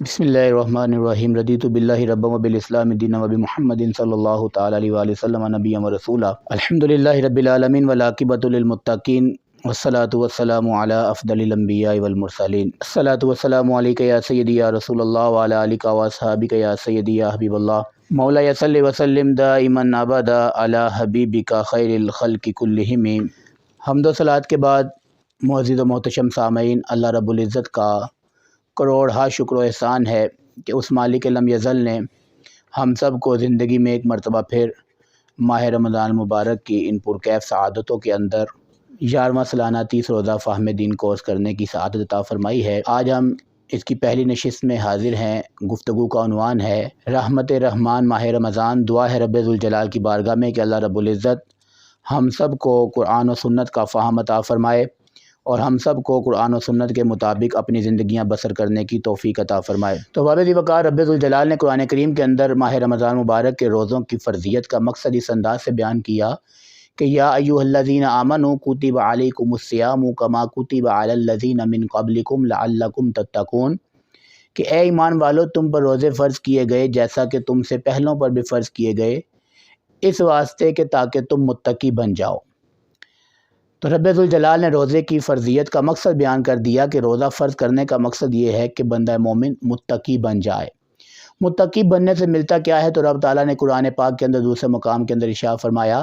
بسم اللہ الرحمن الرحیم رضیت باللہ ربا وبالاسلام دینا وبمحمد صلی اللہ تعالی علیہ وآلہ وسلم نبیا ورسولا الحمدللہ رب العالمین والعاقبۃ للمتقین والصلاة والسلام علی افضل الانبیاء والمرسلین الصلاة والسلام علیک یا سیدی یا رسول اللہ وعلی آلک واصحابک یا سیدی یا حبیب اللہ مولا صلی وسلم دائما ابدا علی حبیبک خیر الخلق کلہم۔ حمد و صلوات کے بعد معزز و محتشم سامعین، اللہ رب العزت کا کروڑ ہا شکر و احسان ہے کہ اس مالک لم یزل نے ہم سب کو زندگی میں ایک مرتبہ پھر ماہ رمضان مبارک کی ان پرکیف سعادتوں کے اندر 11واں سالانہ 30 روزہ فہم دین کورس کرنے کی سعادت عطا فرمائی ہے۔ آج ہم اس کی پہلی نشست میں حاضر ہیں۔ گفتگو کا عنوان ہے رحمت رحمان ماہ رمضان۔ دعا ہے رب ذوالجلال کی بارگاہ میں کہ اللہ رب العزت ہم سب کو قرآن و سنت کا فہم عطا فرمائے اور ہم سب کو قرآن و سنت کے مطابق اپنی زندگیاں بسر کرنے کی توفیق عطا فرمائے۔ تو بابِ وقار رب ذوالجلال نے قرآن کریم کے اندر ماہ رمضان مبارک کے روزوں کی فرضیت کا مقصد اس انداز سے بیان کیا کہ یا ایھا الذین آمنوا کتب علیکم الصیام کما کتب علی الذین من قبلکم لعلکم تتقون، کہ اے ایمان والو تم پر روزے فرض کیے گئے جیسا کہ تم سے پہلوں پر بھی فرض کیے گئے، اس واسطے کہ تاکہ تم متقی بن جاؤ۔ تو رب ذوالجلال نے روزے کی فرضیت کا مقصد بیان کر دیا کہ روزہ فرض کرنے کا مقصد یہ ہے کہ بندہ مومن متقی بن جائے۔ متقی بننے سے ملتا کیا ہے؟ تو رب تعالیٰ نے قرآن پاک کے اندر دوسرے مقام کے اندر ارشاد فرمایا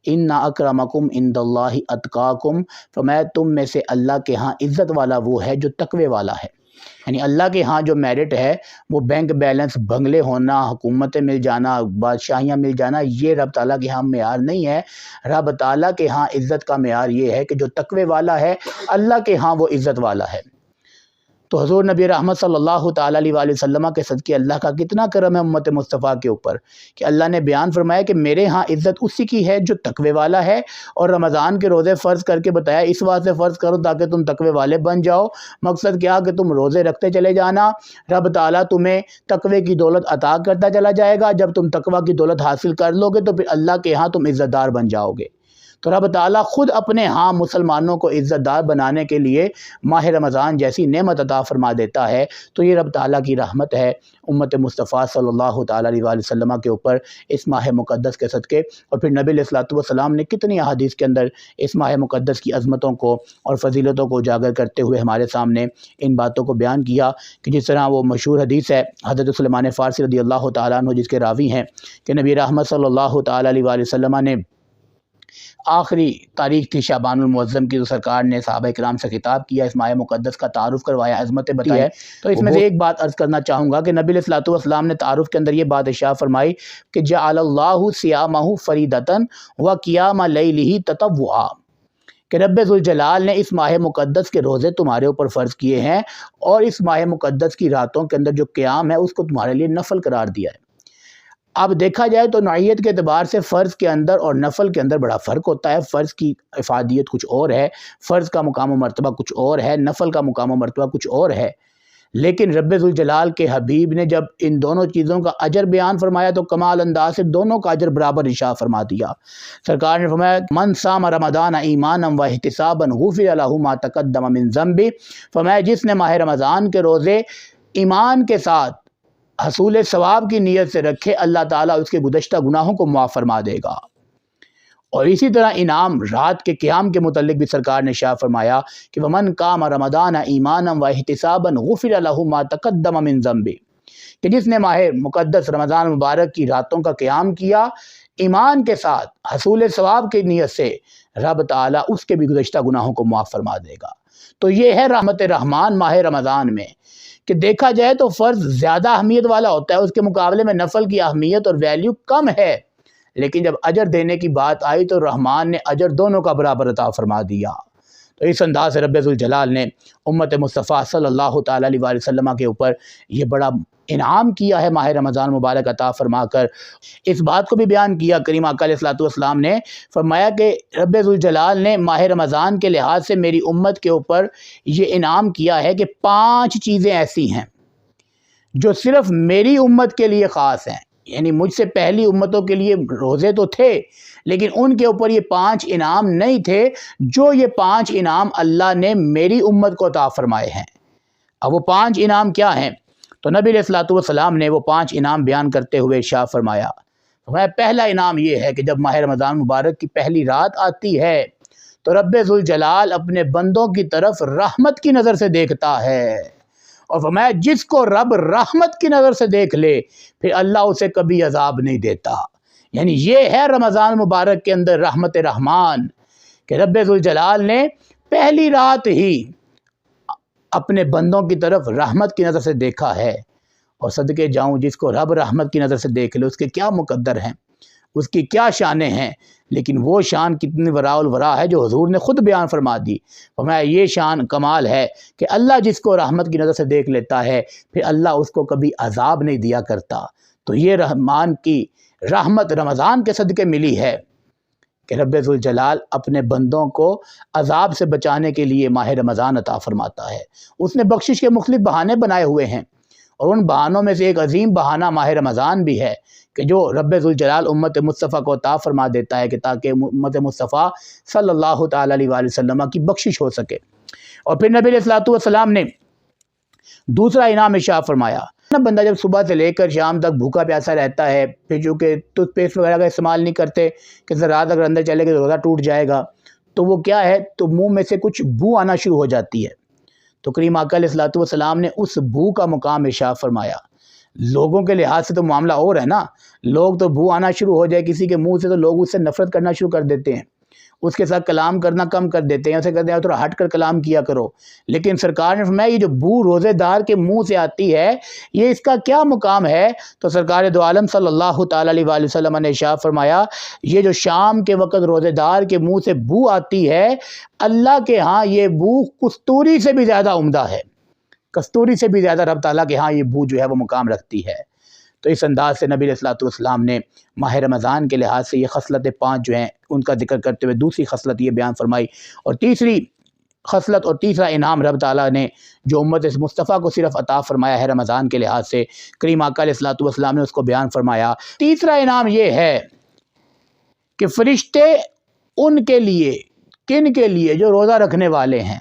ان اکرمکم عند اللہ اتقاکم، فرمایا تم میں سے اللہ کے ہاں عزت والا وہ ہے جو تقوی والا ہے۔ یعنی اللہ کے ہاں جو میرٹ ہے وہ بینک بیلنس، بنگلے ہونا، حکومتیں مل جانا، بادشاہیاں مل جانا، یہ رب تعالیٰ کے ہاں معیار نہیں ہے۔ رب تعالیٰ کے ہاں عزت کا معیار یہ ہے کہ جو تقوی والا ہے اللہ کے ہاں وہ عزت والا ہے۔ تو حضور نبی رحمت صلی اللہ تعالیٰ علیہ وآلہ وسلم کے صدقے اللہ کا کتنا کرم ہے امت مصطفیٰ کے اوپر کہ اللہ نے بیان فرمایا کہ میرے ہاں عزت اسی کی ہے جو تقوی والا ہے، اور رمضان کے روزے فرض کر کے بتایا اس واسطے فرض کرو تاکہ تم تقوی والے بن جاؤ۔ مقصد کیا کہ تم روزے رکھتے چلے جانا، رب تعالیٰ تمہیں تقوی کی دولت عطا کرتا چلا جائے گا۔ جب تم تقوی کی دولت حاصل کر لو گے تو پھر اللہ کے ہاں تم عزت دار بن جاؤ گے۔ تو رب تعالیٰ خود اپنے ہاں مسلمانوں کو عزت دار بنانے کے لیے ماہ رمضان جیسی نعمت عطا فرما دیتا ہے۔ تو یہ رب تعالیٰ کی رحمت ہے امت مصطفیٰ صلی اللہ تعالیٰ علیہ وآلہ وسلم کے اوپر اس ماہ مقدس کے صدقے۔ اور پھر نبی علیہ الصلوۃ والسلام نے کتنی احادیث کے اندر اس ماہ مقدس کی عظمتوں کو اور فضیلتوں کو اجاگر کرتے ہوئے ہمارے سامنے ان باتوں کو بیان کیا کہ جس طرح وہ مشہور حدیث ہے حضرت سلیمان فارسی رضی اللہ تعالیٰ عنہ جس کے راوی ہیں کہ نبی رحمت صلی اللہ تعالیٰ علیہ وآلہ وسلم نے آخری تاریخ تھی شعبان المعظم کی، تو سرکار نے صحابہ کرام سے خطاب کیا، اس ماہ مقدس کا تعارف کروایا، عظمتیں بتائی ہے۔ تو اس میں سے ایک بات عرض کرنا چاہوں گا کہ نبی علیہ الصلوۃ والسلام نے تعارف کے اندر یہ بات ارشاد فرمائی کہ جعل اللہ صیامہ فریضۃ وقیام لیلہ تطوعا، کہ رب ذوالجلال نے اس ماہ مقدس کے روزے تمہارے اوپر فرض کیے ہیں اور اس ماہ مقدس کی راتوں کے اندر جو قیام ہے اس کو تمہارے لیے نفل قرار دیا ہے۔ اب دیکھا جائے تو نوعیت کے اعتبار سے فرض کے اندر اور نفل کے اندر بڑا فرق ہوتا ہے۔ فرض کی افادیت کچھ اور ہے، فرض کا مقام و مرتبہ کچھ اور ہے، نفل کا مقام و مرتبہ کچھ اور ہے۔ لیکن رب ذوالجلال کے حبیب نے جب ان دونوں چیزوں کا اجر بیان فرمایا تو کمال انداز سے دونوں کا اجر برابر ارشاد فرما دیا۔ سرکار نے فرمایا من صام رمضان ایمانا واحتسابا غفر له ما تقدم من ذنبہ، فرمایا جس نے ماہ رمضان کے روزے ایمان کے ساتھ حصول ثواب کی نیت سے رکھے، اللہ تعالیٰ اس کے گزشتہ گناہوں کو معاف فرما دے گا۔ اور اسی طرح انعام رات کے قیام کے متعلق بھی سرکار نے ارشاد فرمایا کہ ومن قام رمضان ایمانا واحتسابا غفر له ما تقدم من ذنبہ، کہ جس نے ماہ مقدس رمضان مبارک کی راتوں کا قیام کیا ایمان کے ساتھ حصول ثواب کی نیت سے، رب تعالیٰ اس کے بھی گزشتہ گناہوں کو معاف فرما دے گا۔ تو یہ ہے رحمت رحمان ماہ رمضان میں کہ دیکھا جائے تو فرض زیادہ اہمیت والا ہوتا ہے، اس کے مقابلے میں نفل کی اہمیت اور ویلیو کم ہے، لیکن جب اجر دینے کی بات آئی تو رحمان نے اجر دونوں کا برابر عطا فرما دیا۔ تو اس انداز سے رب ذوالجلال نے امت مصطفیٰ صلی اللہ تعالیٰ علیہ وآلہ وسلم کے اوپر یہ بڑا انعام کیا ہے ماہ رمضان مبارک عطا فرما کر۔ اس بات کو بھی بیان کیا کریم آقا علیہ الصلوۃ والسلام نے فرمایا کہ رب ذوالجلال نے ماہ رمضان کے لحاظ سے میری امت کے اوپر یہ انعام کیا ہے کہ 5 چیزیں ایسی ہیں جو صرف میری امت کے لیے خاص ہیں۔ یعنی مجھ سے پہلی امتوں کے لیے روزے تو تھے لیکن ان کے اوپر یہ 5 انعام نہیں تھے، جو یہ 5 انعام اللہ نے میری امت کو عطا فرمائے ہیں۔ اب وہ 5 انعام کیا ہیں؟ تو نبی علیہ الصلوۃ والسلام نے وہ 5 انعام بیان کرتے ہوئے ارشاد فرمایا، پہلا انعام یہ ہے کہ جب ماہ رمضان مبارک کی پہلی رات آتی ہے تو رب ذوالجلال اپنے بندوں کی طرف رحمت کی نظر سے دیکھتا ہے، اور فرمایا جس کو رب رحمت کی نظر سے دیکھ لے پھر اللہ اسے کبھی عذاب نہیں دیتا۔ یعنی یہ ہے رمضان مبارک کے اندر رحمت رحمان کہ رب ذوالجلال نے پہلی رات ہی اپنے بندوں کی طرف رحمت کی نظر سے دیکھا ہے۔ اور صدقے جاؤں جس کو رب رحمت کی نظر سے دیکھ لے اس کے کیا مقدر ہیں، اس کی کیا شانیں ہیں، لیکن وہ شان کتنی وراء الورا ہے جو حضور نے خود بیان فرما دی۔ فرمایا یہ شان کمال ہے کہ اللہ جس کو رحمت کی نظر سے دیکھ لیتا ہے پھر اللہ اس کو کبھی عذاب نہیں دیا کرتا۔ تو یہ رحمان کی رحمت رمضان کے صدقے ملی ہے کہ رب ذوالجلال اپنے بندوں کو عذاب سے بچانے کے لیے ماہ رمضان عطا فرماتا ہے۔ اس نے بخشش کے مختلف بہانے بنائے ہوئے ہیں، اور ان بہانوں میں سے ایک عظیم بہانہ ماہ رمضان بھی ہے کہ جو رب ذوالجلال امت مصطفیٰ کو عطا فرما دیتا ہے کہ تاکہ امت مصطفیٰ صلی اللہ تعالیٰ علیہ وآلہ وسلم کی بخشش ہو سکے۔ اور پھر نبی علیہ الصلوۃ والسلام نے دوسرا انعام ارشاد فرمایا، بندہ جب صبح سے لے کر شام تک بھوکا پیاسا رہتا ہے، پھر چونکہ ٹوتھ پیسٹ وغیرہ کا استعمال نہیں کرتے کہ رات اگر اندر چلے گا تو روزہ ٹوٹ جائے گا، تو وہ کیا ہے تو منہ میں سے کچھ بو آنا شروع ہو جاتی ہے۔ تو کریم آقا علیہ الصلوۃ والسلام نے اس بو کا مقام ارشاد فرمایا۔ لوگوں کے لحاظ سے تو معاملہ اور ہے نا، لوگ تو بو آنا شروع ہو جائے کسی کے منہ سے تو لوگ اس سے نفرت کرنا شروع کر دیتے ہیں، اس کے ساتھ کلام کرنا کم کر دیتے ہیں، اسے کہتے ہیں تھوڑا ہٹ کر کلام کیا کرو۔ لیکن سرکار نے فرمایا یہ جو بو روزے دار کے منہ سے آتی ہے یہ اس کا کیا مقام ہے؟ تو سرکار دو عالم صلی اللہ تعالیٰ علیہ وآلہ وسلم نے ارشاد فرمایا یہ جو شام کے وقت روزے دار کے منہ سے بو آتی ہے اللہ کے ہاں یہ بو کستوری سے بھی زیادہ عمدہ ہے، کستوری سے بھی زیادہ رب تعالیٰ کے ہاں یہ بو جو ہے وہ مقام رکھتی ہے۔ تو اس انداز سے نبی علیہ الصلوۃ والسلام نے ماہ رمضان کے لحاظ سے یہ خصلتیں 5 جو ہیں ان کا ذکر کرتے ہوئے دوسری خصلت یہ بیان فرمائی، اور تیسری خصلت اور تیسرا انعام رب تعالیٰ نے جو امت مصطفیٰ کو صرف عطا فرمایا ہے رمضان کے لحاظ سے، کریم آقا علیہ الصلوۃ والسلام نے اس کو بیان فرمایا۔ تیسرا انعام یہ ہے کہ فرشتے ان کے لیے، کن کے لیے؟ جو روزہ رکھنے والے ہیں،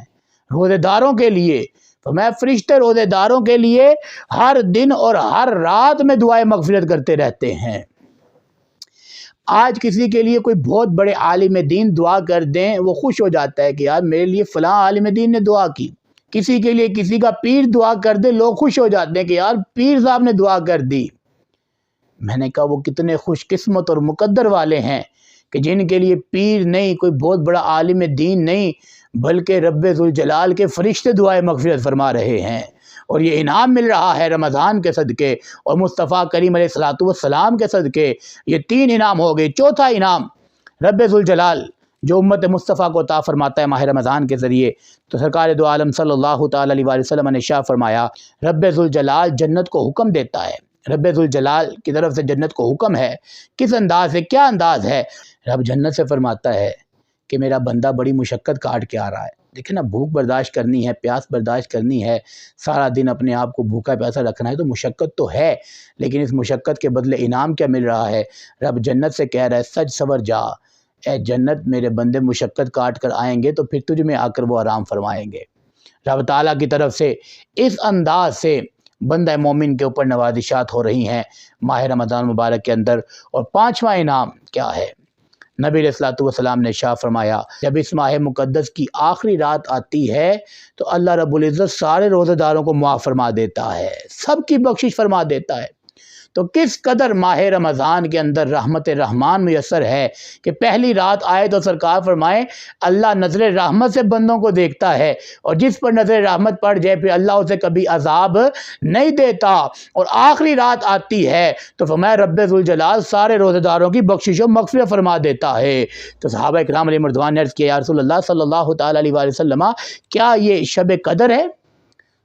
روزے داروں کے لیے۔ فرمایا فرشتے روزے داروں کے لیے ہر دن اور ہر رات میں دعائیں مغفرت کرتے رہتے ہیں۔ آج کسی کے لیے کوئی بہت بڑے عالم دین دعا کر دیں وہ خوش ہو جاتا ہے کہ یار میرے لیے فلاں عالم دین نے دعا کی، کسی کے لیے کسی کا پیر دعا کر دے لوگ خوش ہو جاتے ہیں کہ یار پیر صاحب نے دعا کر دی۔ میں نے کہا وہ کتنے خوش قسمت اور مقدر والے ہیں کہ جن کے لیے پیر نہیں، کوئی بہت بڑا عالم دین نہیں، بلکہ رب ذوالجلال کے فرشتے دعائیں مغفرت فرما رہے ہیں، اور یہ انعام مل رہا ہے رمضان کے صدقے اور مصطفیٰ کریم علیہ الصلوۃ والسلام کے صدقے۔ یہ 3 انعام ہو گئے۔ چوتھا انعام رب ذوالجلال جو امت مصطفیٰ کو عطا فرماتا ہے ماہ رمضان کے ذریعے، تو سرکار دو عالم صلی اللہ تعالیٰ علیہ وآلہ وسلم نے ارشاد فرمایا رب ذوالجلال جنت کو حکم دیتا ہے، رب ذوالجلال کی طرف سے جنت کو حکم ہے۔ کس انداز سے؟ کیا انداز ہے؟ رب جنت سے فرماتا ہے کہ میرا بندہ بڑی مشقت کاٹ کے آ رہا ہے، دیکھیں نا بھوک برداشت کرنی ہے، پیاس برداشت کرنی ہے، سارا دن اپنے آپ کو بھوکا پیاسا رکھنا ہے، تو مشقت تو ہے، لیکن اس مشقت کے بدلے انعام کیا مل رہا ہے؟ رب جنت سے کہہ رہا ہے سج سور جا، اے جنت میرے بندے مشقت کاٹ کر آئیں گے تو پھر تجھ میں آ کر وہ آرام فرمائیں گے۔ رب تعالیٰ کی طرف سے اس انداز سے بندہ مومن کے اوپر نوازشات ہو رہی ہیں ماہ رمضان مبارک کے اندر۔ اور 5واں انعام کیا ہے؟ نبی علیہ الصلوۃ والسلام نے ارشاد فرمایا جب اس ماہ مقدس کی آخری رات آتی ہے تو اللہ رب العزت سارے روزہ داروں کو معاف فرما دیتا ہے، سب کی بخشش فرما دیتا ہے۔ تو کس قدر ماہ رمضان کے اندر رحمت رحمان میسر ہے کہ پہلی رات آئے تو سرکار فرمائیں اللہ نظر رحمت سے بندوں کو دیکھتا ہے، اور جس پر نظر رحمت پڑ جائے پھر اللہ اسے کبھی عذاب نہیں دیتا۔ اور آخری رات آتی ہے تو فرمایا رب ذوالجلال سارے روزہ داروں کی بخشش و مغفرت فرما دیتا ہے۔ تو صحابہ اکرام علیہ مردوان نے عرض کیا یا رسول اللہ صلی اللہ تعالیٰ علیہ وآلہ وسلم کیا یہ شب قدر ہے؟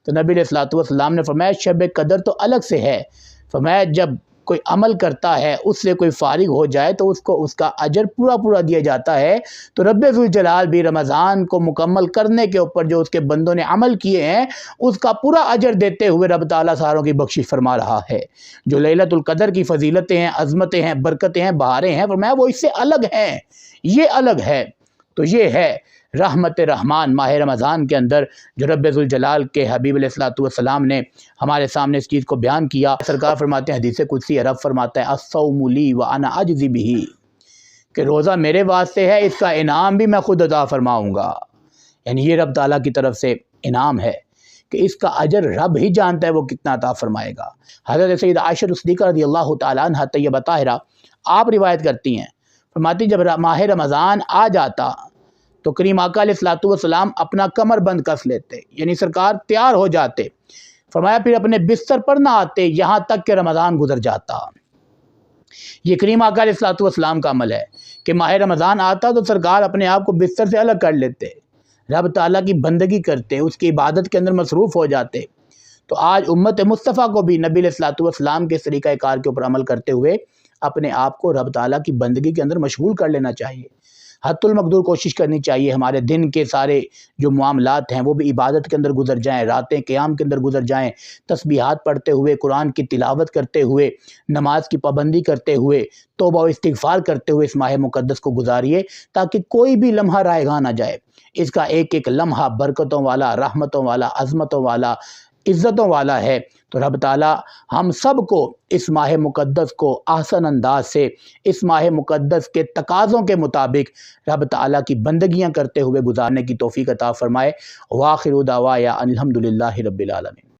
تو نبی علیہ الصلوۃ والسلام نے فرمایا شب قدر تو الگ سے ہے، فرمایا جب کوئی عمل کرتا ہے اس سے کوئی فارغ ہو جائے تو اس کو اس کا اجر پورا دیا جاتا ہے۔ تو رب ذوالجلال بھی رمضان کو مکمل کرنے کے اوپر جو اس کے بندوں نے عمل کیے ہیں اس کا پورا اجر دیتے ہوئے رب تعالیٰ ساروں کی بخشش فرما رہا ہے۔ جو لیلۃ القدر کی فضیلتیں ہیں، عظمتیں ہیں، برکتیں ہیں، بہاریں ہیں، فرمایا وہ اس سے الگ ہیں، یہ الگ ہے۔ تو یہ ہے رحمت رحمان ماہ رمضان کے اندر جو رب ذوالجلال کے حبیب علیہ الصلوۃ والسلام نے ہمارے سامنے اس چیز کو بیان کیا، سرکار فرماتے ہیں حدیث قدسی رب فرماتا ہے الصوم لی وانا اجزی بہ، کہ روزہ میرے واسطے ہے، اس کا انعام بھی میں خود عطا فرماؤں گا۔ یعنی یہ رب تعالیٰ کی طرف سے انعام ہے کہ اس کا اجر رب ہی جانتا ہے وہ کتنا عطا فرمائے گا۔ حضرت سیدہ عائشہ صدیقہ رضی اللہ تعالیٰ عنہ طیبہ طاہرہ آپ روایت کرتی ہیں، فرماتی جب ماہ رمضان آ جاتا تو کریم آقا علیہ الصلوۃ والسلام اپنا کمر بند کس لیتے، یعنی سرکار تیار ہو جاتے، فرمایا پھر اپنے بستر پر نہ آتے یہاں تک کہ رمضان گزر جاتا۔ یہ کریم آقا علیہ الصلوۃ والسلام کا عمل ہے کہ ماہ رمضان آتا تو سرکار اپنے آپ کو بستر سے الگ کر لیتے، رب تعالیٰ کی بندگی کرتے، اس کی عبادت کے اندر مصروف ہو جاتے۔ تو آج امت مصطفیٰ کو بھی نبی علیہ الصلوۃ والسلام کے اس طریقہ کار کے اوپر عمل کرتے ہوئے اپنے آپ کو رب تعالیٰ کی بندگی کے اندر مشغول کر لینا چاہیے۔ حد المقدور کوشش کرنی چاہیے ہمارے دن کے سارے جو معاملات ہیں وہ بھی عبادت کے اندر گزر جائیں، راتیں قیام کے اندر گزر جائیں، تسبیحات پڑھتے ہوئے، قرآن کی تلاوت کرتے ہوئے، نماز کی پابندی کرتے ہوئے، توبہ و استغفار کرتے ہوئے اس ماہ مقدس کو گزاریے، تاکہ کوئی بھی لمحہ رائے گاہ نہ جائے۔ اس کا ایک ایک لمحہ برکتوں والا، رحمتوں والا، عظمتوں والا، عزتوں والا ہے۔ تو رب تعالیٰ ہم سب کو اس ماہ مقدس کو احسن انداز سے، اس ماہ مقدس کے تقاضوں کے مطابق رب تعالیٰ کی بندگیاں کرتے ہوئے گزارنے کی توفیق عطا فرمائے۔ وآخر دعوایا ان الحمد للہ رب العالمین۔